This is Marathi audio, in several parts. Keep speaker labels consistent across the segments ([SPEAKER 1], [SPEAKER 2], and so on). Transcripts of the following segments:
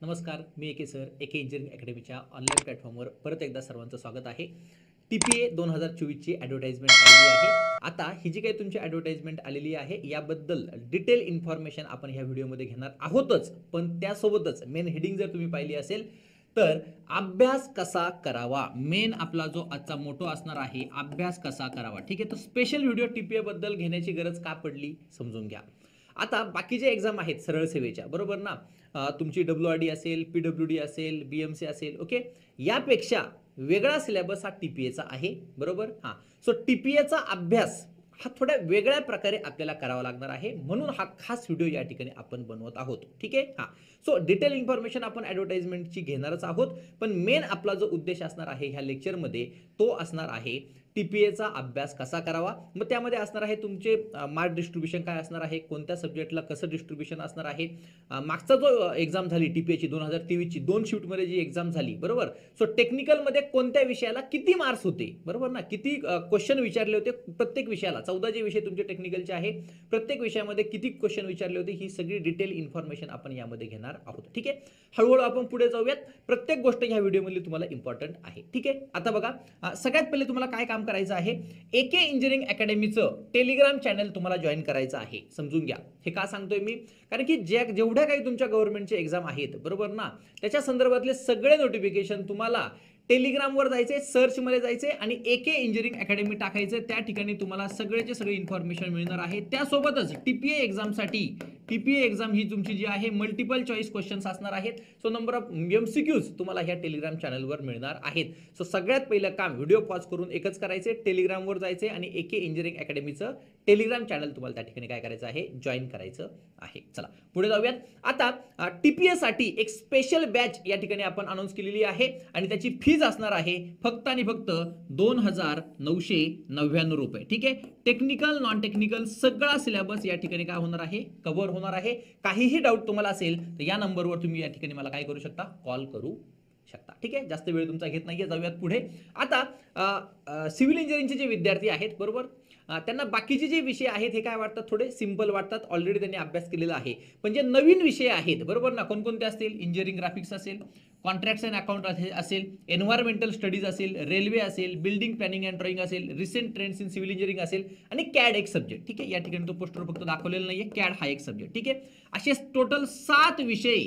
[SPEAKER 1] नमस्कार, मी एके सर एके इंजिनिअरिंग अकॅडमीच्या ऑनलाईन प्लॅटफॉर्मवर परत एकदा सर्वांचं स्वागत आहे. TPA 2024ची ॲडव्हर्टाइजमेंट आलेली आहे. आता ही जी काही तुमची ॲडव्हर्टाइजमेंट आलेली आहे याबद्दल डिटेल इन्फॉर्मेशन आपण ह्या व्हिडिओमध्ये घेणार आहोतच, पण त्यासोबतच मेन हेडिंग जर तुम्ही पाहिली असेल तर अभ्यास कसा करावा, मेन आपला जो आजचा मोटो असणार आहे, अभ्यास कसा करावा. ठीक आहे, तर स्पेशल व्हिडिओ TPA बद्दल घेण्याची गरज का पडली समजून घ्या. आता बाकीचे एक्झाम आहेत सरळ सेवेच्या, बरोबर ना. तुमची WRD असेल, PWD असेल, BMC असेल, ओके. यापेक्षा वेगळा सिलेबस हा TPAचा आहे, बरोबर. हां, सो TPAचा अभ्यास हा थोड्या वेगळ्या प्रकारे आपल्याला करावा लागणार आहे, म्हणून हा खास व्हिडिओ या ठिकाणी आपण बनवत आहोत. ठीक आहे. हां, सो डिटेल इन्फॉर्मेशन आपण ॲडव्हर्टाइजमेंटची घेणारच आहोत, पण मेन आपला जो उद्देश असणार आहे ह्या लेक्चरमध्ये तो असणार आहे TPAचा अभ्यास कसा करावा. मग त्यामध्ये असणार आहे तुमचे मार्क डिस्ट्रीब्युशन काय असणार आहे, कोणत्या सब्जेक्टला कसं डिस्ट्रीब्युशन असणार आहे, मागचा जो एक्झाम झाली TPAची 2023ची 2 शिफ्टमध्ये जी एक्झाम झाली, बरोबर. सो टेक्निकलमध्ये कोणत्या विषयाला किती मार्क्स होते, बरोबर ना, किती क्वेश्चन विचारले होते प्रत्येक विषयाला, 14 जे विषय तुमचे टेक्निकलचे आहे प्रत्येक विषयामध्ये किती क्वेश्चन विचारले होते, ही सगळी डिटेल इन्फॉर्मेशन आपण यामध्ये घेणार आहोत. ठीक आहे, हळूहळू आपण पुढे जाऊयात. प्रत्येक गोष्ट ह्या व्हिडिओमध्ये तुम्हाला इम्पॉर्टंट आहे. ठीक आहे, आता बघा, सगळ्यात पहिले तुम्हाला काय काम करायचं आहे, एके इंजिनिअरिंग अकॅडमीचं टेलिग्राम चॅनल तुम्हाला जॉईन करायचं आहे. समजून घ्या, हे का सांगतोय मी, कारण की जेवढ्या काही तुमच्या गव्हर्नमेंटचे एक्झाम आहेत, बरोबर ना, त्याच्या संदर्भातले सगळे नोटिफिकेशन तुम्हाला टेलिग्रामवर जायचे, सर्चमध्ये जायचे आणि एके इंजिनिअरिंग अकॅडमी टाकायचं. त्या ठिकाणी तुम्हाला सगळेचे सगळे इन्फॉर्मेशन मिळणार आहे. त्यासोबतच TPA एक्झामसाठी, TPA एक्झाम ही तुमची जी आहे मल्टिपल चॉईस क्वेश्चन्स असणार आहेत. सो नंबर ऑफ MCQs तुम्हाला ह्या टेलिग्राम चॅनलवर मिळणार आहेत. सो सगळ्यात पहिलं काम व्हिडिओ पॉज करून एकच करायचे, टेलिग्रामवर जायचे आणि एके इंजिनिअरिंग अकॅडमीचं टेलिग्राम चॅनल तुम्हाला त्या ठिकाणी काय करायचं आहे, जॉईन करायचं आहे. चला पुढे जाऊयात. आता TPA साठी एक स्पेशल बॅच या ठिकाणी आपण अनाउन्स केलेली आहे आणि त्याची फीज असणार आहे फक्त आणि फक्त 2,999 रुपये. ठीक आहे, टेक्निकल नॉन टेक्निकल सगळा सिलेबस या ठिकाणी काय होणार आहे, कव्हर होणार आहे. काहीही डाऊट तुम्हाला असेल तर या नंबरवर तुम्ही या ठिकाणी मला काय करू शकता, कॉल करू शकता. ठीक आहे, जास्त वेळ तुमचा घेत नाहीये, जाऊयात पुढे. आता सिव्हिल इंजिनिअरिंगचे जे विद्यार्थी आहेत, बरोबर, त्यांना बाकीचे जे विषय आहेत हे काय वाटतात, थोडे सिंपल वाटतात, ऑलरेडी त्यांनी अभ्यास केलेला आहे. पण जे नवीन विषय आहेत, बरोबर ना, कोणकोणते असतील, इंजिनिअरिंग ग्राफिक्स असेल, कॉन्ट्रॅक्ट्स अँड अकाउंट असेल, एन्व्हायरमेंटल स्टडीज असेल, रेल्वे असेल, बिल्डिंग प्लॅनिंग अँड ड्रॉइंग असेल, recent trends in civil engineering असेल आणि CAD एक सब्जेक्ट. ठीक आहे, या ठिकाणी तो पोस्टर फक्त दाखवलेला नाहीये, CAD हा एक सब्जेक्ट. ठीक आहे, असे टोटल 7 विषय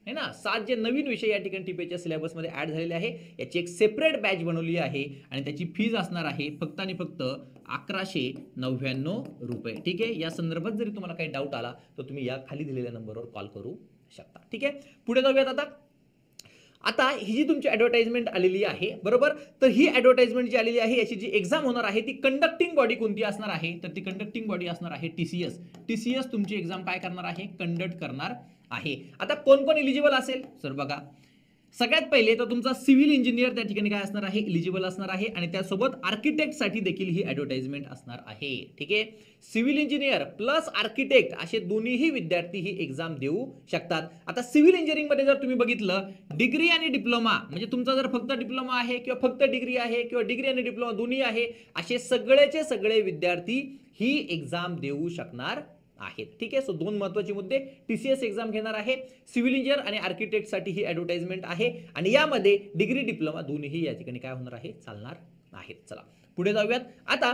[SPEAKER 1] है ना, 7 जे नवीन विषय या ठिकाणी TPAच्या सिलेबसमध्ये ऍड झालेले आहे. याची एक सेपरेट बॅच बनवली आहे आणि त्याची फीज असणार आहे फक्त आणि फक्त 1199 रुपये. ठीक आहे, या संदर्भात जरी तुम्हाला काही डाऊट आला तर तुम्ही या खाली दिलेल्या नंबरवर कॉल करू शकता. ठीक आहे, पुढे जाऊयात. आता ही जी तुमची ॲडव्हर्टाइजमेंट आलेली आहे, बरोबर, तर ही ॲडव्हर्टाइजमेंट जी आलेली आहे याची जी एक्झाम होणार आहे ती कंडक्टिंग बॉडी कोणती असणार आहे, तर ती कंडक्टिंग बॉडी असणार आहे TCS तुमची एक्झाम काय करणार आहे, कंडक्ट करणार आहे. आता कोण कोण इलिजिबल असेल, सर बघा, सगळ्यात पहिले तर तुमचा सिव्हिल इंजिनियर त्या ठिकाणी काय असणार आहे, इलिजिबल असणार आहे आणि त्यासोबत आर्किटेक्ट साठी देखील ही ॲडव्हर्टाइजमेंट असणार आहे. ठीक आहे, सिव्हिल इंजिनियर प्लस आर्किटेक्ट असे दोन्हीही विद्यार्थी ही एक्झाम देऊ शकतात. आता सिव्हिल इंजिनिअरिंग मध्ये जर तुम्ही बघितलं, डिग्री आणि डिप्लोमा, म्हणजे तुमचा जर फक्त डिप्लोमा आहे किंवा फक्त डिग्री आहे किंवा डिग्री आणि डिप्लोमा दोन्ही आहे, असे सगळेचे सगळे विद्यार्थी ही एक्झाम देऊ शकणार आहेत. ठीक आहे, सो दोन महत्त्वाचे मुद्दे, TCS एक्झाम घेणार आहे, सिव्हिल इंजिनियर आणि आर्किटेक्ट साठी ही ॲडव्हर्टाइजमेंट आहे आणि यामध्ये डिग्री डिप्लोमा दोन्हीही या ठिकाणी काय होणार आहे, चालणार आहेत. चला पुढे जाऊयात. आता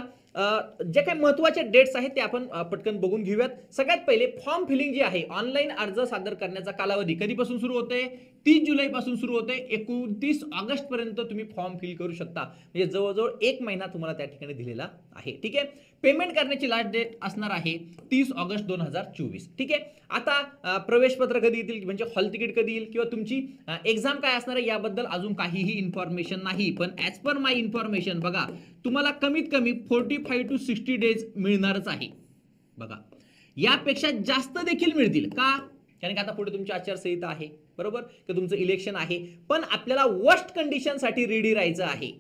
[SPEAKER 1] जे काही महत्त्वाचे डेट्स आहेत ते आपण पटकन बघून घेऊयात. सगळ्यात पहिले फॉर्म फिलिंग जी आहे, ऑनलाईन अर्ज सादर करण्याचा कालावधी कधीपासून सुरू होते, 30 जुलैपासून सुरू होते, 29 ऑगस्ट पर्यंत तुम्ही फॉर्म फिल करू शकता. म्हणजे जवळजवळ 1 महिना तुम्हाला त्या ठिकाणी दिलेला आहे. ठीक आहे, पेमेंट करण्याची लास्ट डेट असणार आहे 30 ऑगस्ट 2024. ठीक आहे, आता प्रवेशपत्र कधी येतील, म्हणजे हॉल तिकीट कधी येईल किंवा तुमची एक्झाम काय असणार आहे याबद्दल अजून काहीही इन्फॉर्मेशन नाही. पण ॲज पर माय इन्फॉर्मेशन बघा, तुम्हाला कमीत कमी 45 to 60 डेज मिळणारच आहे. बघा, यापेक्षा जास्त देखील मिळतील का, कारण की आता पुढे तुमची आचारसंहिता आहे, बरोबर, की तुमचं इलेक्शन आहे. पण आपल्याला वर्स्ट कंडिशन साठी रेडी राहायचं आहे.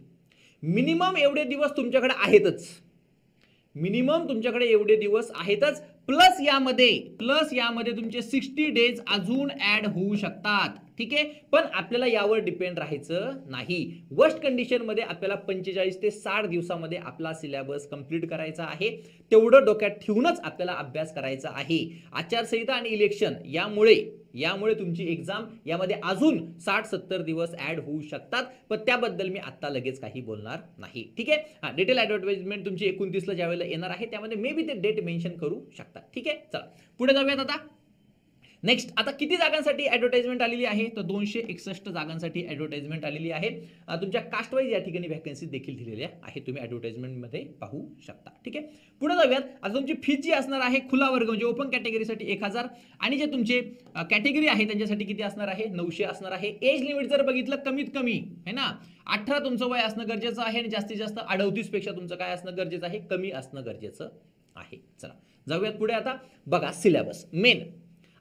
[SPEAKER 1] मिनिमम एवढे दिवस तुमच्याकडे आहेतच, मिनिमम तुमच्याकडे एवढे दिवस आहेतच, प्लस यामध्ये तुमचे 60 डेज अजून ऍड होऊ शकतात. ठीक आहे, पण आपल्याला यावर डिपेंड राहायचं नाही. वर्स्ट कंडिशन मध्ये आपल्याला 45 ते 60 दिवसामध्ये आपला सिलेबस कंप्लीट करायचा आहे. तेवढं डोक्यात ठेवूनच आपल्याला अभ्यास करायचा आहे. आचारसंहिता आणि इलेक्शन यामुळे तुमची एक्झाम यामध्ये अजून 60-70 दिवस ऍड होऊ शकतात, पण त्याबद्दल मी आता लगेच काही बोलणार नाही. ठीक आहे, हा डिटेल ऍडव्हर्टाइजमेंट तुमची 29 ला ज्यावेळेला येणार आहे त्यामध्ये मे बी ते डेट मेन्शन करू शकतात. ठीक आहे, चला पुढे जाऊयात. आता नेक्स्ट, आता किती जागांसाठी ऍडव्हर्टाइजमेंट आलेली आहे, तर 261 जागांसाठी ऍडव्हर्टाइजमेंट आलेली आहे. तुमच्या कास्ट वाईज या ठिकाणी व्हॅकन्सी देखील दिलेल्या आहे, तुम्ही ऍडव्हर्टाइजमेंट मध्ये पाहू शकता. ठीक आहे, पुढे जाऊयात. आता तुमची फी जी असणार आहे, खुला वर्ग म्हणजे ओपन कॅटेगरीसाठी 1000 आणि जे तुमचे कॅटेगरी आहे त्यांच्यासाठी किती असणार आहे, 900 असणार आहे. एज लिमिट जर बघितलं कमीत कमी आहे ना 18 तुमचं वय असणं गरजेचं आहे आणि जास्तीत जास्त 38 पेक्षा तुमचं काय असणं गरजेचं आहे, कमी असणं गरजेचं आहे. चला जाऊयात पुढे. आता बघा सिलेबस मेन.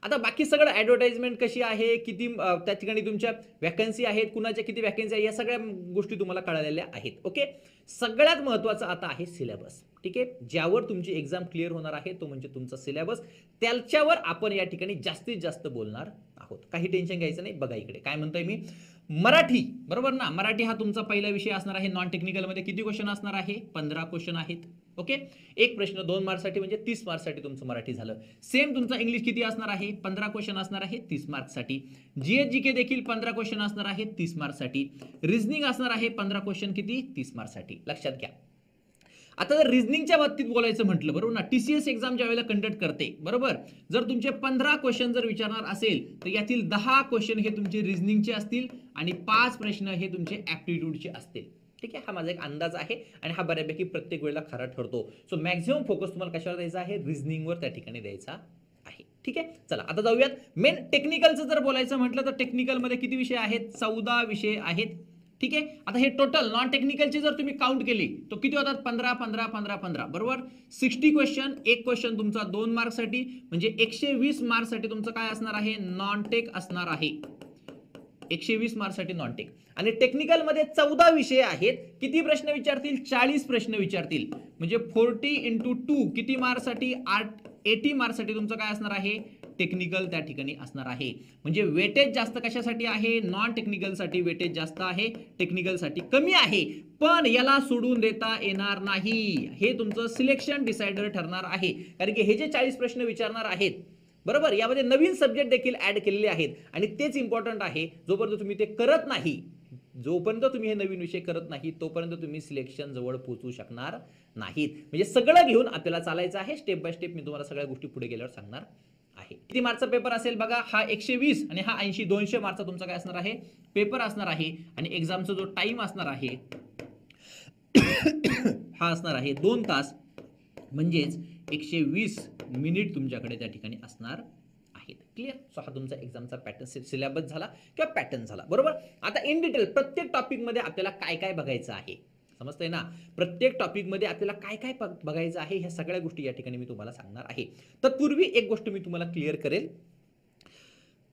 [SPEAKER 1] आता बाकी सगळं ऍडव्हर्टाइजमेंट कशी आहे, किती त्या ठिकाणी तुमच्या वॅकन्सी आहेत, कुणाच्या किती वॅकन्सी आहे, या सगळ्या गोष्टी तुम्हाला कळलेल्या आहेत. ओके, सगळ्यात महत्त्वाचं आता आहे सिलेबस. ठीक आहे, ज्यावर तुमची एक्झाम क्लिअर होणार आहे तो म्हणजे तुमचा सिलेबस. त्याच्यावर आपण या ठिकाणी जास्तीत जास्त बोलणार आहोत. काही टेन्शन घ्यायचं नाही. बघा इकडे काय म्हणतोय मी, मराठी बरोबर ना, मराठी हा तुमचा पहिला विषय असणार आहे. नॉन टेक्निकल मध्ये किती क्वेश्चन असणार आहे, 15 क्वेश्चन आहेत. ओके, एक प्रश्न 2 मार्क्ससाठी म्हणजे 30 मार्क्ससाठी तुमचं मराठी झालं. सेम तुमचा इंग्लिश किती असणार आहे, 15 क्वेश्चन असणार आहे 30 मार्क्ससाठी. जीएस-जीके देखील 15 क्वेश्चन असणार आहे 30 मार्क्ससाठी. रिझनिंग असणार आहे 15 क्वेश्चन किती, 30 मार्क्ससाठी. लक्षात घ्या. आता जर रिझनिंगच्या बाबतीत बोलायचं म्हटलं बरोबर ना, टीसीएस एक्झाम ज्या वेळेला कंडक्ट करते बरोबर, जर तुमचे 15 क्वेश्चन जर विचारणार असेल तर यातील 10 क्वेश्चन हे तुमचे रिझनिंगचे असतील आणि 5 प्रश्न हे तुमचे ऍप्टिट्यूडचे असतील. ठीक आहे, हा माझा एक अंदाज आहे आणि हा बऱ्यापैकी प्रत्येक वेळेला खरा ठरतो. सो मॅक्झिमम फोकस तुम्हाला कशावर द्यायचा आहे, रिझनिंगवर त्या ठिकाणी द्यायचा आहे. ठीक आहे, चला आता जाऊयात. मेन टेक्निकलचं जर बोलायचं म्हटलं तर टेक्निकलमध्ये किती विषय आहेत, 14 विषय आहेत. ठीक आहे, आता हे टोटल नॉन टेक्निकलचे जर तुम्ही काउंट केली तर किती होतात, 15 15 15 15 बरोबर. 60 क्वेश्चन, एक क्वेश्चन तुमचा 2 मार्क्ससाठी म्हणजे 120 मार्क्ससाठी तुमचं काय असणार आहे, नॉन टेक असणार आहे. 120 मार्क्ससाठी नॉन टेक. आणि टेक्निकल मध्ये 14 विषय आहेत. किती प्रश्न विचारतील, 40 प्रश्न विचारतील. म्हणजे 40 × 2 किती मार्क्ससाठी, 80 मार्क्ससाठी तुमचं काय असणार आहे, टेक्निकल त्या ठिकाणी असणार आहे. म्हणजे वेटेज जास्त कशासाठी आहे, नॉन टेक्निकल साठी वेटेज जास्त आहे, टेक्निकल साठी कमी आहे. पण याला सोडून देता येणार नाही, हे तुमचं सिलेक्शन डिसाइडर ठरणार आहे. कारण की हे जे 40 प्रश्न विचारणार आहेत बरोबर, यामध्ये नवीन सब्जेक्ट देखील ऍड केलेले आहेत आणि तेच इम्पॉर्टंट आहे. जोपर्यंत तुम्ही ते करत नाही, जोपर्यंत तुम्ही हे नवीन विषय करत नाही तोपर्यंत तुम्ही सिलेक्शन जवळ पोहोचू शकणार नाहीत. म्हणजे सगळं घेऊन आपल्याला चालायचं आहे. स्टेप बाय स्टेप मी तुम्हाला सगळ्या गोष्टी पुढे गेल्यावर सांगणार आहे. किती मार्कचा पेपर असेल बघा, हा 120 आणि हा 80, 200 मार्कचा तुमचा काय असणार आहे, पेपर असणार आहे. आणि एक्झामचा जो टाइम असणार आहे हा असणार आहे 2 तास, म्हणजेच 120 मिनिट तुमच्याकडे त्या ठिकाणी असणार आहेत. क्लिअर. सो हा तुमचा एक्झामचा पॅटर्न सिलेबस झाला किंवा पॅटर्न झाला बरोबर. आता इन डिटेल प्रत्येक टॉपिक मध्ये आपल्याला काय काय बघायचं आहे, समजतंय ना. प्रत्येक टॉपिक मध्ये आपल्याला काय काय बघायचं आहे ह्या सगळ्या गोष्टी या ठिकाणी मी तुम्हाला सांगणार आहे. तत्पूर्वी एक गोष्ट मी तुम्हाला क्लिअर करेल,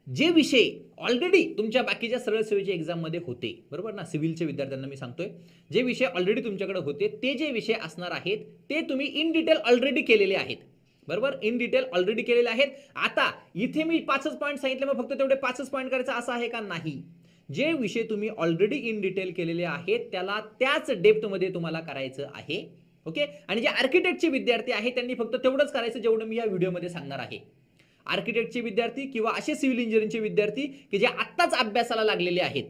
[SPEAKER 1] जे विषय ऑलरेडी तुमच्या बाकीच्या सरळ सेवेच्या एक्झाम मध्ये होते बरोबर ना, सिव्हिलच्या विद्यार्थ्यांना मी सांगतोय, जे विषय ऑलरेडी तुमच्याकडे होते ते जे विषय असणार आहेत ते तुम्ही इन डिटेल ऑलरेडी केलेले आहेत बरोबर, इन डिटेल ऑलरेडी केलेले आहेत. आता इथे मी 5च पॉईंट सांगितले, मग फक्त तेवढे 5च पॉईंट करायचं असं आहे का, नाही. जे विषय तुम्ही ऑलरेडी इन डिटेल केलेले आहेत त्याला त्याच डेप्थ मध्ये तुम्हाला करायचं आहे. ओके, आणि जे आर्किटेक्टचे विद्यार्थी आहेत त्यांनी फक्त तेवढंच करायचं जेवढं मी या व्हिडिओमध्ये सांगणार आहे. आर्किटेक्टचे विद्यार्थी किंवा असे सिव्हिल इंजिनिअरिंगचे विद्यार्थी की जे आत्ताच अभ्यासाला लागलेले आहेत,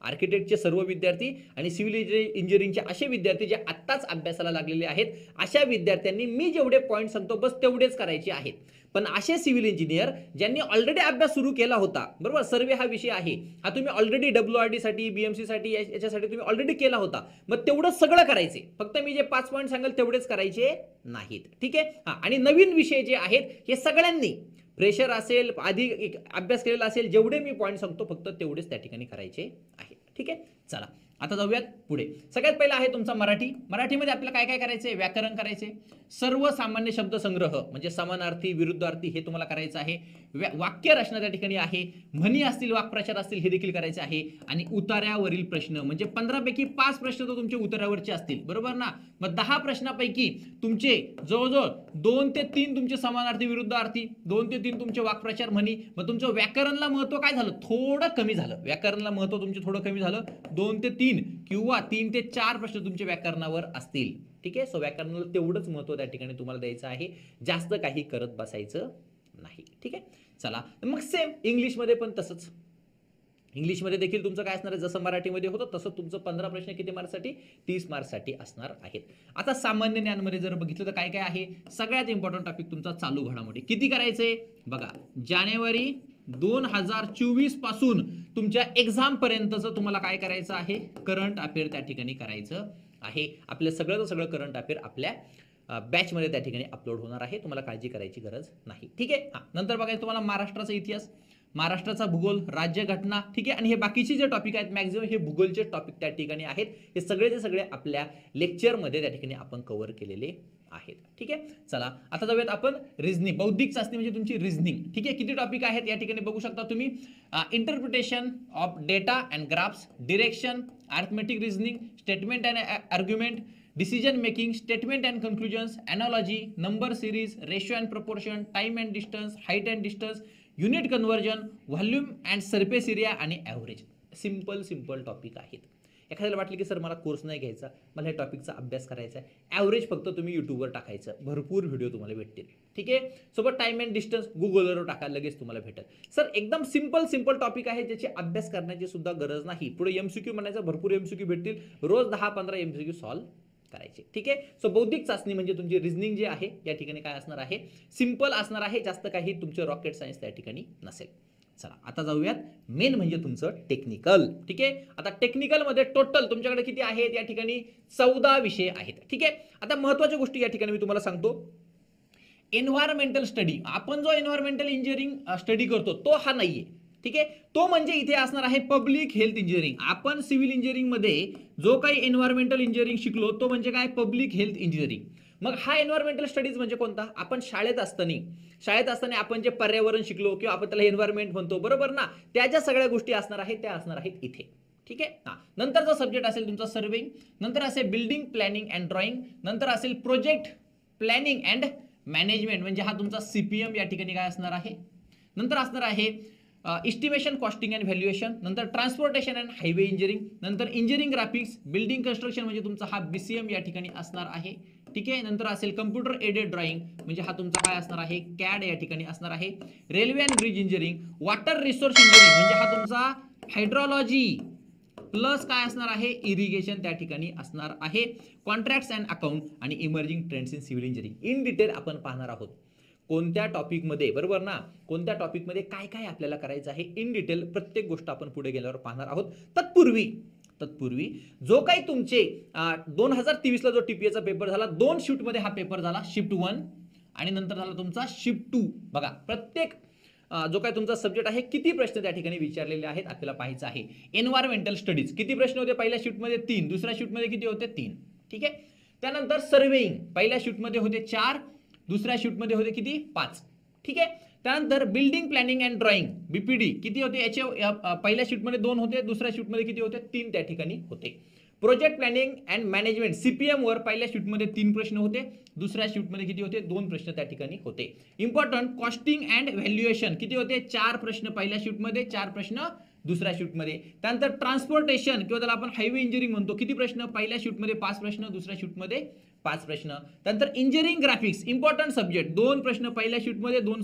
[SPEAKER 1] आर्किटेक्टचे सर्व विद्यार्थी आणि सिव्हिल इंजिनिअरिंगचे असे विद्यार्थी जे आत्ताच अभ्यासाला लागलेले आहेत, अशा विद्यार्थ्यांनी मी जेवढे पॉईंट सांगतो बस तेवढेच करायचे आहेत. पण असे सिव्हिल इंजिनियर ज्यांनी ऑलरेडी अभ्यास सुरू केला होता बरोबर, सर्वे हा विषय आहे, हा तुम्ही ऑलरेडी WRD साठी, BMC साठी, याच्यासाठी तुम्ही ऑलरेडी केला होता, मग तेवढं सगळं करायचे. फक्त मी जे 5 पॉईंट सांगेल तेवढेच करायचे नाहीत. ठीक आहे. आणि नवीन विषय जे आहेत हे सगळ्यांनी, प्रेशर असेल, आधी अभ्यास केलेला असेल, जेवढे मी पॉईंट सांगतो फक्त तेवढेच त्या ठिकाणी करायचे आहे. ठीक आहे, चला आता जाऊयात पुढे. सगळ्यात पहिला आहे तुमचा मराठी. मराठीमध्ये आपल्याला काय काय करायचे, व्याकरण करायचे, सर्वसामान्य शब्द संग्रह म्हणजे समानार्थी, विरुद्धार्थी हे तुम्हाला करायचं आहे. वाक्य रचना त्या ठिकाणी आहे, म्हणी असतील, वाक्प्रचार असतील, हे देखील करायचे आहे. आणि उतार्यावरील प्रश्न म्हणजे 15 पैकी 5 प्रश्न तर तुमचे उतार्यावरचे असतील, बरोबर ना. मग 10 प्रश्नापैकी तुमचे जवळजवळ 2 ते 3 तुमचे समानार्थी विरुद्धार्थी, 2 ते 3 तुमचे वाक्प्रचार म्हणी. मग तुमचं व्याकरणला महत्व काय झालं, थोडं कमी झालं. व्याकरणला महत्व तुमचे थोडं कमी झालं. 2 ते 3 किंवा 3 ते 4 प्रश्न तुमचे व्याकरणावर असतील. ठीक आहे. सो व्याकरणाला तेवढंच महत्व त्या ठिकाणी तुम्हाला द्यायचं आहे, जास्त काही करत बसायचं नाही. ठीक आहे. चला मग सेम इंग्लिशमध्ये पण तसंच. इंग्लिशमध्ये देखील तुमचं काय असणार आहे, जसं मराठीमध्ये होतं तसं तुमचं 15 प्रश्न किती मार्क्ससाठी, 30 मार्क्ससाठी असणार आहेत. आता सामान्य ज्ञानमध्ये जर बघितलं तर काय काय आहे, सगळ्यात इम्पॉर्टंट टॉपिक तुमचा चालू घडामोडी. किती करायचंय बघा, जानेवारी 2024 पासून तुमच्या एक्झाम पर्यंतचं तुम्हाला काय करायचं आहे, करंट अफेअर त्या ठिकाणी करायचं आहे. आपलं सगळं करंट अफेअर आपल्या बॅचमध्ये त्या ठिकाणी अपलोड होणार आहे, तुम्हाला काळजी करायची गरज नाही. ठीक आहे. नंतर बघायचं तुम्हाला महाराष्ट्राचा इतिहास, महाराष्ट्राचा भूगोल, राज्यघटना. ठीक आहे. आणि हे बाकीचे जे टॉपिक आहेत मॅक्झिमम हे भूगोलचे टॉपिक त्या ठिकाणी आहेत. हे सगळेचे सगळे आपल्या लेक्चरमध्ये त्या ठिकाणी आपण कव्हर केलेले आहेत. ठीक आहे. चला आता जाऊयात आपण रिझनिंग, बौद्धिक चाचणी म्हणजे तुमची रिझनिंग. ठीक आहे. किती टॉपिक आहेत या ठिकाणी बघू शकता तुम्ही. Interpretation of data and graphs, direction, arithmetic reasoning, statement and argument, decision making, statement and conclusions, analogy, number series, ratio and proportion, time and distance, height and distance, unit conversion, volume and surface area आणि ॲव्हरेज. सिंपल टॉपिक आहेत. एखाद्याला वाटलं की सर मला कोर्स नाही घ्यायचा, मला हे टॉपिकचा अभ्यास करायचा आहे, ॲव्हरेज फक्त तुम्ही यूट्यूबवर टाकायचं, भरपूर व्हिडिओ तुम्हाला भेटतील. ठीक आहे. सोबत टाइम अँड डिस्टन्स गुगलवर टाका, लगेच तुम्हाला भेटेल. सर एकदम सिंपल टॉपिक आहे, ज्याची अभ्यास करण्याची सुद्धा गरज नाही. पुढे एमसीक्यू म्हणायचं, भरपूर एमसीक्यू भेटतील, रोज 10-15 एमसीक्यू सॉल्व्ह करायचे. ठीक आहे. सो बौद्धिक चाचणी म्हणजे तुमची रिझनिंग जे आहे या ठिकाणी काय असणार आहे, सिंपल असणार आहे, जास्त काही तुमचे रॉकेट सायन्स त्या ठिकाणी नसेल. चला आता जाऊयात मेन म्हणजे तुमचं टेक्निकल. ठीक आहे. आता टेक्निकल मध्ये टोटल तुमच्याकडे किती आहेत या ठिकाणी, 14 विषय आहेत. ठीक आहे. आता महत्त्वाच्या गोष्टी या ठिकाणी मी तुम्हाला सांगतो. एन्व्हायरमेंटल स्टडी, आपण जो एन्व्हायरमेंटल इंजिनिअरिंग स्टडी करतो तो हा नाहीये. ठीक आहे. तो म्हणजे इथे असणार आहे पब्लिक हेल्थ इंजिनिअरिंग. आपण सिव्हिल इंजिनिअरिंग मध्ये जो काही एन्व्हायरमेंटल इंजिनिअरिंग शिकलो तो म्हणजे काय, पब्लिक हेल्थ इंजिनिअरिंग. मग हा एन्व्हायरमेंटल स्टडीज म्हणजे कोणता, आपण शाळेत असताना आपण जे पर्यावरण शिकलो किंवा आपण त्याला एन्व्हायरमेंट म्हणतो, बरोबर ना, त्या ज्या सगळ्या गोष्टी असणार आहेत त्या असणार आहेत इथे. ठीक आहे. नंतरचा सब्जेक्ट असेल तुमचा सर्वेइंग, नंतर असेल बिल्डिंग प्लॅनिंग अँड ड्रॉइंग, नंतर असेल प्रोजेक्ट प्लॅनिंग अँड मॅनेजमेंट म्हणजे हा तुमचा सीपीएम या ठिकाणी काय असणार आहे. नंतर असणार आहे इस्टिमेशन, कॉस्टिंग अँड व्हॅल्युएशन, नंतर ट्रान्सपोर्टेशन अँड हायवे इंजिनिअरिंग, नंतर इंजिनिअरिंग ग्राफिक्स, बिल्डिंग कन्स्ट्रक्शन म्हणजे तुमचा हा बीसीएम या ठिकाणी असणार आहे. ठीक आहे. नंतर असेल कम्प्युटर एडेड ड्रॉइंग म्हणजे हा तुमचा काय असणार आहे, कॅड या ठिकाणी असणार आहे. Railway and bridge engineering, water resource engineering म्हणजे हा तुमचा हायड्रोलॉजी प्लस काय असणार आहे, इरिगेशन त्या ठिकाणी असणार आहे. कॉन्ट्रॅक्ट्स अँड अकाउंट आणि emerging trends in civil engineering. In detail आपण पाहणार आहोत कोणत्या टॉपिकमध्ये, बरोबर ना, कोणत्या टॉपिकमध्ये काय काय आपल्याला करायचं आहे इन डिटेल प्रत्येक गोष्ट आपण पुढे गेल्यावर पाहणार आहोत. तत्पूर्वी जो काही तुमचे 2023 ला जो टीपीएचा पेपर झाला, 2 शिफ्टमध्ये हा पेपर झाला, शिफ्ट 1 आणि नंतर झाला तुमचा शिफ्ट 2. बघा प्रत्येक जो काही तुमचा सब्जेक्ट आहे किती प्रश्न त्या ठिकाणी विचारलेले आहेत आपल्याला पाहायचं आहे. एन्व्हायरमेंटल स्टडीज किती प्रश्न होते, पहिल्या शिफ्टमध्ये 3, दुसऱ्या शिफ्टमध्ये किती होते, 3. ठीक आहे. त्यानंतर सर्वेइंग पहिल्या शिफ्टमध्ये होते 4, दुसऱ्या शिफ्टमध्ये होते किती, 5. ठीक आहे. त्यानंतर building planning and drawing BPD किती होते, याचे पहिल्या शिफ्टमध्ये 2 होते, दुसऱ्या शिफ्टमध्ये किती होते, 3 त्या ठिकाणी होते. Project planning and management CPM वर पहिल्या शिफ्टमध्ये 3 प्रश्न होते, दुसऱ्या शिफ्टमध्ये किती होते, 2 प्रश्न त्या ठिकाणी होते. इम्पॉर्टंट कॉस्टिंग अँड व्हॅल्युएशन किती होते, 4 प्रश्न पहिल्या शिफ्टमध्ये, 4 प्रश्न दुसऱ्या शिफ्टमध्ये. त्यानंतर ट्रान्सपोर्टेशन किंवा त्याला आपण हायवे इंजिनिअरिंग म्हणतो, किती प्रश्न, पहिल्या शिफ्टमध्ये 5 प्रश्न, दुसऱ्या शिफ्टमध्ये 5 प्रश्न. त्यानंतर इंजिनिअरिंग ग्राफिक्स इम्पॉर्टंट सब्जेक्ट, 2 प्रश्न पहिल्या शिफ्टमध्ये, 2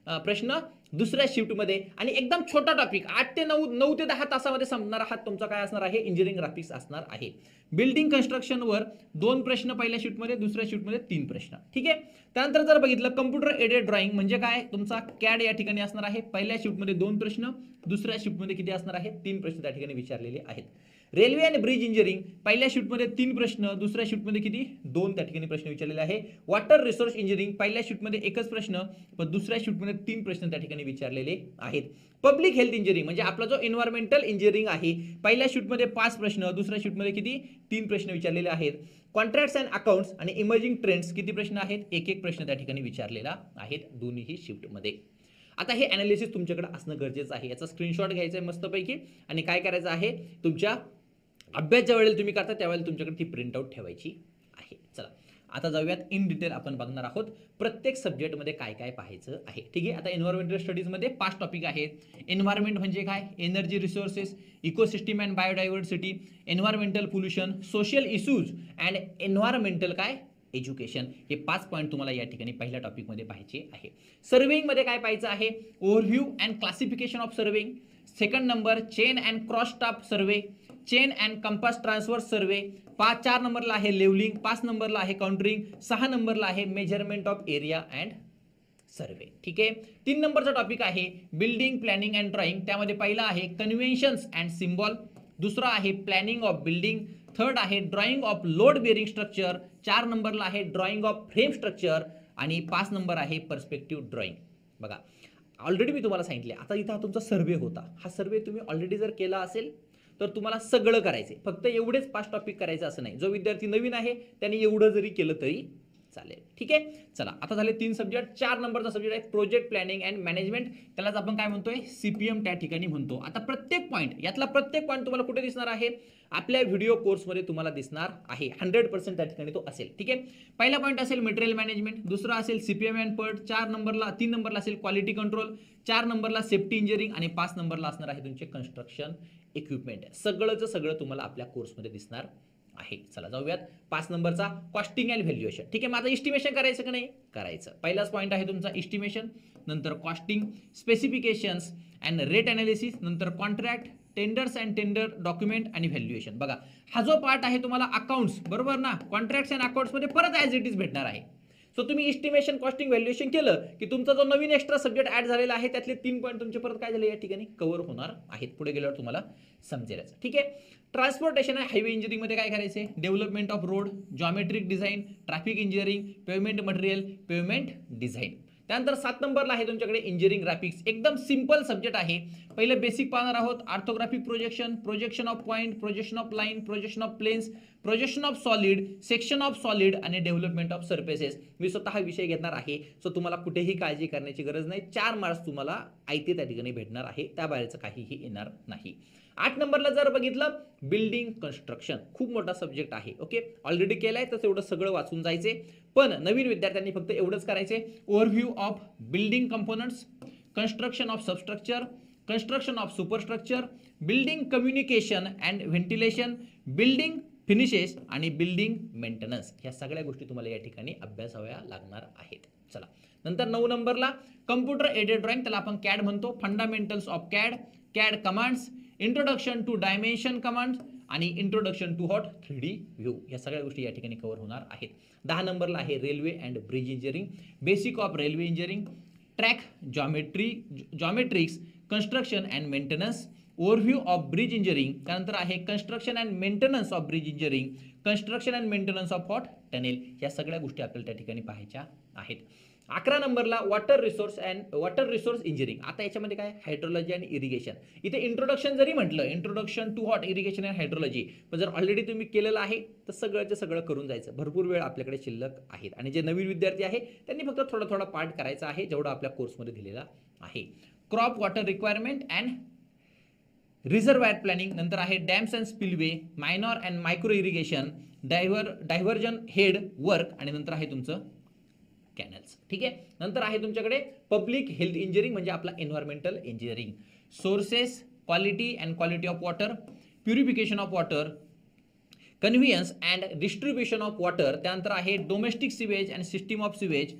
[SPEAKER 1] प्रश्न दुसऱ्या शिफ्टमध्ये. आणि एकदम छोटा टॉपिक 8 ते 9 ते 10 तासामध्ये संपणारा हा तुमचा काय असणार आहे, इंजिनिअरिंग ग्राफिक्स असणार आहे. बिल्डिंग कन्स्ट्रक्शन वर 2 प्रश्न पहिल्या शिफ्टमध्ये, दुसऱ्या शिफ्टमध्ये 3 प्रश्न. ठीक आहे. त्यानंतर जर बघितलं कम्प्युटर एडेड ड्रॉइंग म्हणजे काय, तुमचा कॅड या ठिकाणी असणार आहे. पहिल्या शिफ्टमध्ये 2 प्रश्न, दुसऱ्या शिफ्टमध्ये किती असणार आहे, 3 प्रश्न त्या ठिकाणी विचारलेले आहेत. रेल्वे आणि ब्रिज इंजिनिअरिंग पहिल्या शिफ्टमध्ये 3 प्रश्न, दुसऱ्या शिफ्टमध्ये किती, 2 त्या ठिकाणी प्रश्न विचारलेले आहे. वॉटर रिसोर्स इंजिनिअरिंग पहिल्या शिफ्टमध्ये 1च प्रश्न, पण दुसऱ्या शिफ्टमध्ये 3 प्रश्न त्या ठिकाणी विचारलेले आहेत. पब्लिक हेल्थ इंजिनिअरिंग म्हणजे आपला जो एन्व्हायरमेंटल इंजिनिअरिंग आहे, पहिल्या शिफ्टमध्ये 5 प्रश्न, दुसऱ्या शिफ्टमध्ये किती, 3 प्रश्न विचारलेले आहेत. कॉन्ट्रॅक्ट्स अँड अकाउंट्स आणि इमर्जिंग ट्रेंड्स किती प्रश्न आहेत, 1 प्रश्न त्या ठिकाणी विचारलेला आहेत दोन्हीही शिफ्टमध्ये. आता हे ॲनालिसिस तुमच्याकडे असणं गरजेचं आहे. याचा स्क्रीनशॉट घ्यायचा आहे मस्तपैकी आणि काय करायचं आहे, तुमच्या अभ्यास ज्या वेळेला तुम्ही करता त्यावेळेला तुमच्याकडे ती प्रिंटआउट ठेवायची आहे. चला आता जाऊयात इन डिटेल आपण बघणार आहोत प्रत्येक सब्जेक्टमध्ये काय काय पाहायचं आहे. ठीक आहे. आता एन्व्हायरमेंटल स्टडीजमध्ये 5 टॉपिक आहेत. एन्व्हायरमेंट म्हणजे काय, energy resources, ecosystem and biodiversity, environmental pollution, social issues and environmental काय एज्युकेशन. हे 5 पॉईंट तुम्हाला या ठिकाणी पहिल्या टॉपिकमध्ये पाहायचे आहे. सर्वेइंगमध्ये काय पाहायचं आहे, overview and classification of surveying. Second number chain and cross staff survey, chain and compass transfers survey. 4 नंबरला आहे लेवलिंग, 5 नंबरला आहे काउंटरिंग, 6 नंबरला आहे मेजरमेंट ऑफ एरिया अँड सर्वे. ठीक आहे. 3 नंबरचा टॉपिक आहे बिल्डिंग प्लॅनिंग अँड ड्रॉइंग. त्यामध्ये पहिला आहे कन्व्हेन्शन्स अँड सिम्बॉल, दुसरा आहे प्लॅनिंग ऑफ बिल्डिंग, थर्ड आहे drawing of load bearing structure, 4 नंबरला आहे ड्रॉइंग ऑफ फ्रेम स्ट्रक्चर आणि 5 नंबर आहे पर्स्पेक्टिव्ह ड्रॉइंग. बघा ऑलरेडी मी तुम्हाला सांगितले, आता इथं हा तुमचा सर्वे होता. हा सर्वे तुम्ही ऑलरेडी जर केला असेल तर तुम्हाला सगळं करायचे, फक्त एवढेच 5 टॉपिक करायचं असं नाही. जो विद्यार्थी नवीन आहे त्याने एवढं जरी केलं तरी चालेल. ठीक आहे. चला आता झाले 3 सब्जेक्ट. 4 नंबरचा सब्जेक्ट आहे प्रोजेक्ट प्लॅनिंग अँड मॅनेजमेंट. त्यालाच आपण काय म्हणतोय, सीपीएम त्या ठिकाणी म्हणतो. आता प्रत्येक पॉईंट, यातला प्रत्येक पॉईंट तुम्हाला कुठे दिसणार आहे, आपल्या व्हिडिओ कोर्समध्ये तुम्हाला दिसणार आहे. 100% त्या ठिकाणी तो असेल. ठीक आहे. पहिला पॉईंट असेल मटेरियल मॅनेजमेंट, दुसरा असेल सीपीएम अँड पट, 3 नंबरला असेल क्वालिटी कंट्रोल, 4 नंबरला सेफ्टी इंजिनिअरिंग आणि 5 नंबरला असणार आहे तुमचे कन्स्ट्रक्शन इक्विपमेंट. सगळंच सगळं तुम्हाला आपल्या कोर्समध्ये दिसणार आहे. चला जाऊयात 5 नंबरचा कॉस्टिंग अँड व्हॅल्युएशन. ठीक आहे. मग आता इस्टिमेशन करायचं का नाही, करायचं. पहिलाच पॉईंट आहे तुमचा इस्टिमेशन, नंतर costing, specifications and rate analysis, नंतर contract, tenders and tender document आणि व्हॅल्युएशन. बघा हा जो पार्ट आहे तुम्हाला अकाउंट्स, बरोबर ना, कॉन्ट्रॅक्ट्स अँड अकाउंट्समध्ये परत ॲज इट इज भेटणार आहे. सो तुम्ही इस्टिमेशन कॉस्टिंग व्हॅल्युएशन केलं की तुमचा जो नवीन एक्स्ट्रा सब्जेक्ट ऍड झालेला आहे त्यातले 3 पॉईंट तुमचे परत काय झाले या ठिकाणी कव्हर होणार आहेत. पुढे गेल्यावर तुम्हाला समजेल. ठीक आहे. ट्रान्सपोर्टेशन आणि हायवे इंजिनिअरिंगमध्ये काय करायचे, development of road, geometric design, traffic engineering, pavement material, pavement design. त्यानंतर 7 नंबरला आहे तुमच्याकडे इंजिनिअरिंग ग्राफिक्स. एकदम सिंपल सब्जेक्ट आहे. पहिले बेसिक पाहणार आहोत, orthographic projection, projection of point, projection of line, projection of planes, projection of solid, section of solid आणि डेव्हलपमेंट ऑफ सरफेसेस. मी स्वतः विषय घेणार आहे. सो तुम्हाला कुठेही काळजी करण्याची गरज नाही. 4 मार्क्स तुम्हाला आयते त्या ठिकाणी भेटणार आहे, त्याबाहेरचं काहीही येणार नाही. 8 नंबरला जर बघितलं बिल्डिंग कन्स्ट्रक्शन, खूप मोठा सब्जेक्ट आहे. ओके, ऑलरेडी केलाय तर तेवढं सगळं वाचून जायचे, पण नवीन विद्यार्थ्यांनी फक्त एवढंच करायचे, overview of building components, construction of substructure, construction of superstructure, building communication and ventilation, building finishes आणि बिल्डिंग मेंटेनन्स. ह्या सगळ्या गोष्टी तुम्हाला या ठिकाणी अभ्यासाव्या लागणार आहेत. चला नंतर 9 नंबरला कम्प्युटर एडेड ड्रॉइंग, त्याला आपण कॅड म्हणतो, fundamentals of CAD, CAD commands, introduction to dimension command आणि introduction to hot 3D view. या सगळ्या गोष्टी या ठिकाणी कव्हर होणार आहेत. 10 नंबरला आहे railway and bridge engineering, basic of railway engineering, track geometrics, construction and maintenance, overview of bridge engineering. त्यानंतर आहे construction and maintenance of bridge engineering, construction and maintenance of hot tunnel. या सगळ्या गोष्टी आपल्याला त्या ठिकाणी पाहायच्या आहेत. 11 नंबरला वॉटर रिसोर्स इंजिनिअरिंग. आता याच्यामध्ये काय, हायड्रोलॉजी आणि इरिगेशन. इथे इंट्रोडक्शन जरी म्हटलं, introduction to hot irrigation and hydrology, पण जर ऑलरेडी तुम्ही केलेलं आहे तर सगळंचं सगळं करून जायचं. भरपूर वेळ आपल्याकडे शिल्लक आहेत आणि जे नवीन विद्यार्थी आहे त्यांनी फक्त थोडा थोडा पार्ट करायचा आहे जेवढा आपल्या कोर्समध्ये दिलेला आहे. Crop water requirement and reservoir planning, नंतर आहे dams and spillway, minor and micro irrigation, diversion head work आणि नंतर आहे तुमचं कॅनल्स. ठीक आहे. नंतर आहे तुमच्याकडे पब्लिक हेल्थ इंजिनिअरिंग म्हणजे आपला environmental engineering, sources, quality and quality of water, purification of water, conveyance and distribution of water. त्यानंतर आहे domestic sewage and system of sewage,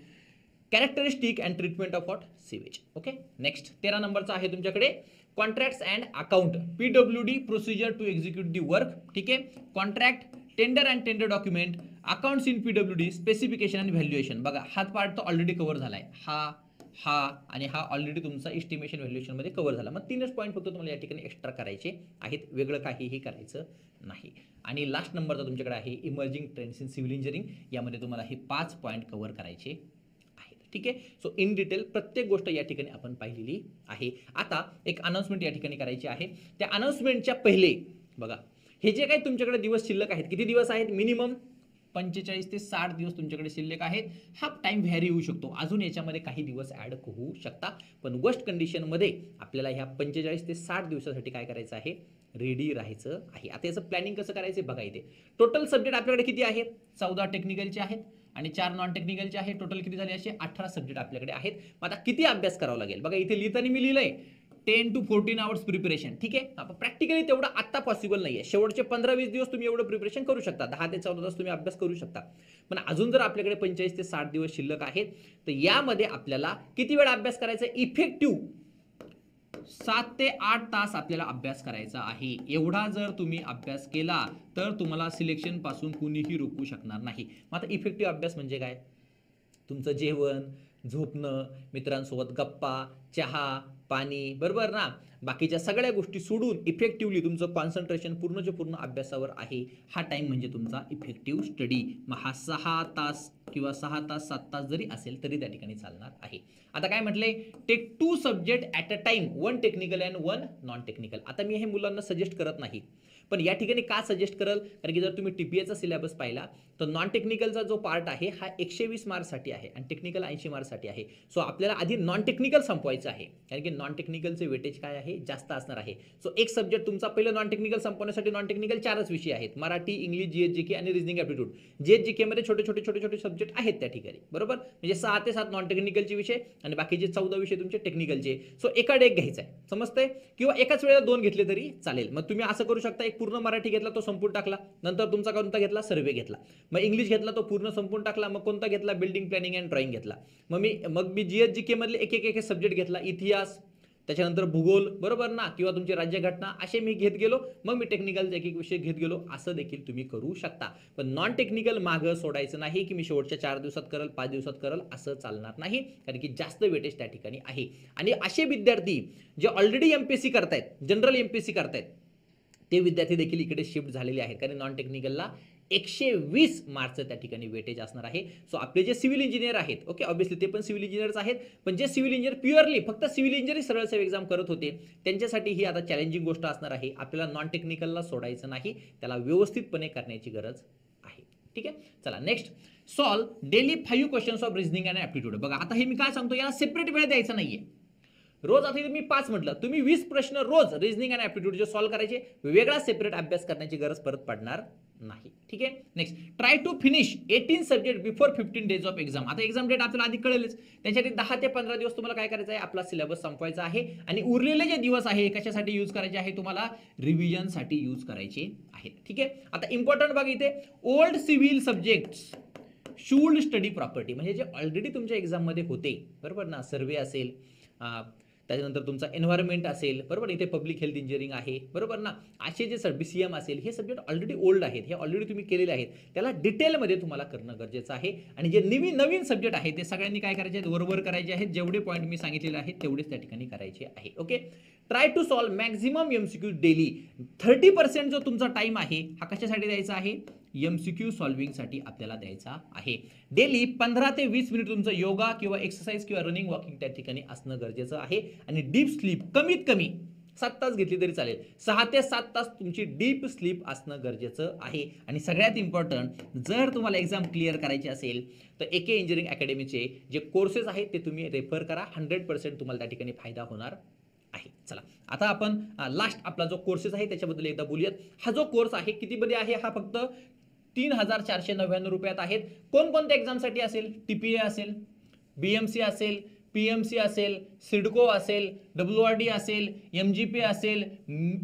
[SPEAKER 1] characteristic and treatment of what sewage. Okay. Next 13 नंबरचा आहे तुमच्याकडे contracts and account, PWD procedure to execute the work. ठीक आहे. Contract, tender and tender document, accounts in PWD, specification and valuation. बघा हा पार्ट तो ऑलरेडी कव्हर झाला आहे, हा आणि हा ऑलरेडी तुमचा इस्टिमेशन व्हॅल्युएशनमध्ये कव्हर झाला. मग 3च पॉईंट फक्त तुम्हाला या ठिकाणी एक्स्ट्रा करायचे आहेत, वेगळं काहीही करायचं नाही. आणि लास्ट नंबरचा तुमच्याकडे आहे emerging trends in civil engineering. यामध्ये तुम्हाला हे 5 पॉईंट कव्हर करायचे आहेत. ठीक आहे. सो इन डिटेल प्रत्येक गोष्ट या ठिकाणी आपण पाहिलेली आहे. आता एक अनाउन्समेंट या ठिकाणी करायची आहे. त्या अनाउन्समेंटच्या पहिले बघा हे जे काही तुमच्याकडे दिवस शिल्लक आहेत, किती दिवस आहेत, मिनिमम 45 ते 60 दिवस तुमच्याकडे शिल्लक आहेत. हा टाइम व्हॅरी होऊ शकतो, अजून याच्यामध्ये काही दिवस ऍड होऊ शकता, पण वर्स्ट कंडिशनमध्ये आपल्याला ह्या 45 ते 60 दिवसासाठी काय करायचं आहे, रेडी राहायचं आहे. आता याचं प्लॅनिंग कसं करायचं बघा. इथे टोटल सब्जेक्ट आपल्याकडे किती आहेत, 14 टेक्निकलचे आहेत आणि 4 नॉन टेक्निकलचे आहेत. टोटल किती झाले, असे 18 सब्जेक्ट आपल्याकडे आहेत. मग आता किती अभ्यास करावा लागेल बघा. इथे लिहिताना मी लिहिलंय 10 to 14 आवर्स प्रिपरेशन. ठीक आहे, प्रॅक्टिकली तेवढं आता पॉसिबल नाहीये. शेवटचे 15-20 दिवस तुम्ही एवढं प्रिपरेशन करू शकता, 10 ते 14 तास तुम्ही अभ्यास करू शकता. पण अजून जर आपल्याकडे 45 ते 60 दिवस शिल्लक आहेत, तर यामध्ये आपल्याला किती वेळ अभ्यास करायचा, इफेक्टिव्ह 7 ते 8 तास आपल्याला अभ्यास करायचा आहे. एवढा जर तुम्ही अभ्यास केला तर तुम्हाला सिलेक्शन पासून कुणीही रोखू शकणार नाही. मग आता इफेक्टिव्ह अभ्यास म्हणजे काय, तुमचं जेवण, झोपणं, मित्रांसोबत गप्पा, चहा, पाणी, बरोबर ना, बाकीच्या सगळ्या गोष्टी सोडून इफेक्टिव्हली तुमचं कॉन्सन्ट्रेशन पूर्णच्या पूर्ण अभ्यासावर आहे. हा टाइम म्हणजे तुमचा इफेक्टिव्ह स्टडी. मग हा 6 तास किंवा 6 तास 7 तास जरी असेल तरी त्या ठिकाणी चालणार आहे. आता काय म्हटले, take 2 subject at a time, 1 technical and 1 non technical. आता मी हे मुलांना सजेस्ट करत नाही, पण या ठिकाणी का सजेस्ट करल, कारण की जर तुम्ही टीपीएचा सिलेबस पाहिला तर नॉन टेक्निकलचा जो पार्ट आहे हा 120 मार्क्ससाठी आहे आणि टेक्निकल 80 मार्क्ससाठी आहे. सो आपल्याला आधी नॉन टेक्निकल संपवायचं आहे, कारण की नॉन टेक्निकलचे वेटेज काय आहे, जास्त असणार आहे. सो एक सब्जेक्ट तुमचा पहिलं नॉन टेक्निकल संपवण्यासाठी नॉन टेक्निकल 4च विषय आहेत, मराठी, इंग्लिश, जीएस आणि रिजनिंग ॲप्टिट्यूड. जीएस मध्ये छोटे छोटे सब्जेक्ट आहेत त्या ठिकाणी, बरोबर. म्हणजे 6 ते 7 नॉन टेक्निकलचे विषय आणि बाकीचे 14 विषय तुमचे टेक्निकलचे. सो एकाड एक घ्यायचा आहे, समजतंय, किंवा एकाच वेळेला 2 घेतले तरी चालेल. मग तुम्ही असं करू शकता, एक पूर्ण मराठी घेतला तो संपून टाकला, नंतर तुमचा कोणता घेतला, सर्वे घेतला. मग इंग्लिश घेतला तो पूर्ण संपून टाकला, मग कोणता घेतला, बिल्डिंग प्लॅनिंग अँड ड्रॉइंग घेतला. मग मी जीएस मधले एक सब्जेक्ट घेतला, इतिहास, त्याच्यानंतर भूगोल, बरोबर ना, किंवा तुमची राज्यघटना, असे मी घेत गेलो. मग मी टेक्निकलचा एक विषय घेत गेलो. असं देखील तुम्ही करू शकता. पण नॉन टेक्निकल मागं सोडायचं नाही की मी शेवटच्या 4 दिवसात करल, 5 दिवसात करल, असं चालणार नाही, कारण की जास्त वेटेज त्या ठिकाणी आहे. आणि असे विद्यार्थी जे ऑलरेडी एमपीएससी करतायत, जनरल एमपीएससी करतायत, ते विद्यार्थी देखील इकडे शिफ्ट झालेले आहेत, कारण नॉन टेक्निकलला 120 मार्क्सचं त्या ठिकाणी वेटेज असणार आहे. सो आपले जे सिव्हिल इंजिनियर आहेत, ओके, ऑब्विसली ते पण सिव्हिल इंजिनियर्स आहेत, पण जे सिव्हिल इंजिनियर प्युअरली फक्त सिव्हिल इंजिनिअरिंग सरळ सेवा एक्झाम करत होते, त्यांच्यासाठी ही आता चॅलेंजिंग गोष्ट असणार आहे. आपल्याला नॉन टेक्निकलला सोडायचं नाही, त्याला व्यवस्थितपणे करण्याची गरज आहे. ठीक आहे, चला next, solve daily 5 questions of reasoning and aptitude. बघा आता हे मी काय सांगतो, याला सेपरेट वेळ द्यायचा नाहीये. रोज आता मी 5 म्हटलं, तुम्ही 20 प्रश्न रोज रिजनिंग अँड ॲप्टिट्यूड जे सॉल्व करायचे, वेगळा सेपरेट अभ्यास करण्याची गरज परत पडणार नाही. ठीक आहे, next, try to finish 18 subject before 15 days of exam. आता एक्झाम डेट आपल्याला आधी कळेलच, त्याच्यासाठी 10 ते 15 दिवस तुम्हाला काय करायचं आहे, आपला सिलेबस संपवायचा आहे. आणि उरलेले जे दिवस आहे कशासाठी यूज करायचे आहे, तुम्हाला रिव्हिजनसाठी यूज करायचे आहेत. ठीक आहे, आता इम्पॉर्टंट बघा इथे, old civil subjects should study property, म्हणजे जे ऑलरेडी तुमच्या एक्झाममध्ये होते, बरोबर ना, सर्वे असेल, त्याच्यानंतर तुमचा एन्व्हायरमेंट असेल, बरोबर, इथे पब्लिक हेल्थ इंजिनिअरिंग आहे, बरोबर ना, असे जे बीसीएम असेल, हे सब्जेक्ट ऑलरेडी ओल्ड आहेत, हे ऑलरेडी तुम्ही केलेले आहेत, त्याला डिटेलमध्ये तुम्हाला करणं गरजेचं आहे. आणि जे नवीन सब्जेक्ट आहे ते सगळ्यांनी काय करायचे आहेत, वरवर करायचे आहेत. जेवढे पॉईंट मी सांगितलेले आहेत तेवढेच त्या ठिकाणी करायचे आहे. Okay, try to solve maximum MCQ daily. 30% जो तुमचा टाइम आहे हा कशासाठी द्यायचा आहे, एमसीक्यू सॉल्विंगसाठी आपल्याला द्यायचा आहे. डेली 15 ते 20 मिनिट तुमचं योगा किंवा एक्सरसाइज किंवा रनिंग वॉकिंग त्या ठिकाणी असणं गरजेचं आहे. आणि डीप स्लीप कमीत कमी 7 तास घेतली तरी चालेल, 6 ते 7 तास तुमची डीप स्लीप असणं गरजेचं आहे. आणि सगळ्यात इम्पॉर्टंट, जर तुम्हाला एक्झाम क्लिअर करायची असेल तर एके इंजिनिअरिंग अकॅडमीचे जे कोर्सेस आहेत ते तुम्ही रेफर करा. 100% तुम्हाला त्या ठिकाणी फायदा होणार आहे. चला आता आपण लास्ट आपला जो कोर्सेस आहे त्याच्याबद्दल एकदा बोलूयात. हा जो कोर्स आहे कितीमध्ये आहे, हा फक्त 3499 रुपयात आहेत. कोणकोणत्या एक्झामसाठी असेल, टीपीए असेल, बीएमसी असेल, पीएमसी असेल, सिडको असेल, डब्ल्यूआरडी असेल, एमजीपी असेल,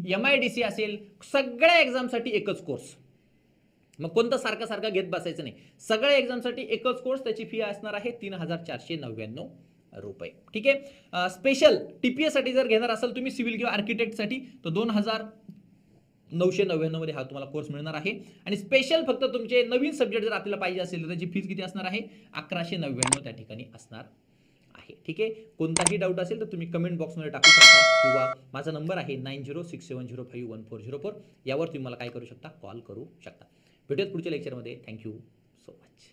[SPEAKER 1] एमआयडीसी असेल, सगळ्या एक्झामसाठी एकच कोर्स. मग कोणतं सारखं घेत बसायचं नाही, सगळ्या एक्झामसाठी एकच कोर्स. त्याची फी असणार आहे 3499 रुपये. ठीक आहे, स्पेशल टीपीए साठी जर घेणार असाल तुम्ही सिव्हिल किंवा आर्किटेक्टसाठी तर 2999 मध्ये हा तुम्हाला कोर्स मिळणार आहे. आणि स्पेशल फक्त तुमचे नवीन सब्जेक्ट जर आपल्याला पाहिजे असेल तर त्याची फीस किती असणार आहे, 1199 त्या ठिकाणी असणार आहे. ठीक आहे, कोणताही डाऊट असेल तर तुम्ही कमेंट बॉक्समध्ये टाकू शकता किंवा माझा नंबर आहे 9067051404, यावर तुम्ही मला काय करू शकता, कॉल करू शकता. भेटूयात पुढच्या लेक्चरमध्ये. Thank you so much.